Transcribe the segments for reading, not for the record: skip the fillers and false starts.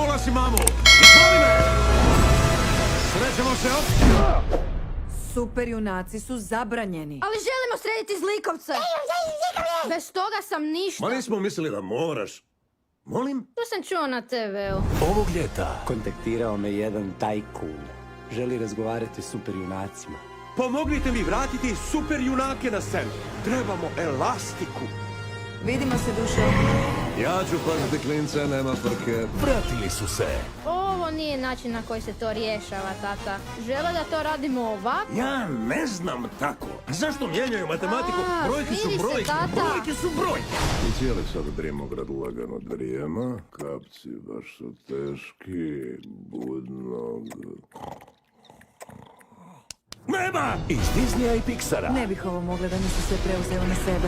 Čula si mamu! Izvoli me! Srećemo se Super junaci su zabranjeni. Ali želimo srediti zlikovce. Bez toga sam ništa. Ma nismo mislili da moraš. Molim? To sam čuo na TV-u. Ovog ljeta Kontaktirao me jedan tajkun. Želi razgovarati s super junacima. Pomognite mi vratiti super junake na scenu. Trebamo elastiku. Vidimo se, Dušo. Ja ću paziti klince, nema frke. vratili su se. Ovo nije način na koji se to rješava, tata. Žele da to radimo ovako? Ja ne znam tako. Zašto mijenjaju matematiku? A, Brojke su vidi se, brojke. tata. Brojke su brojke. I cijeli sad Drimograd lagano drijema, kapci baš su teški, budnog. Nema! Iz Disneya i Pixara. Ne bih ovo mogla da nisi sve preuzeo na sebe.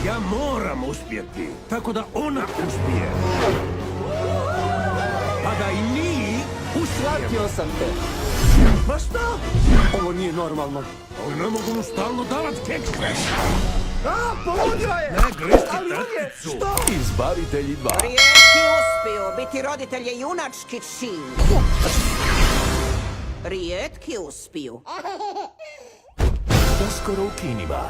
Ja moram uspjeti, tako da ona uspije. Pa da i mi Shvatio sam te. Pa šta? Ovo nije normalno. Ali ne mogu mu stalno davat keks. Pogodila je! Ne gristi trticu. Izbavitelji 2. Rijetki uspiju, biti roditelj je junački čin. Rijetki uspiju. Uskoro u kinima.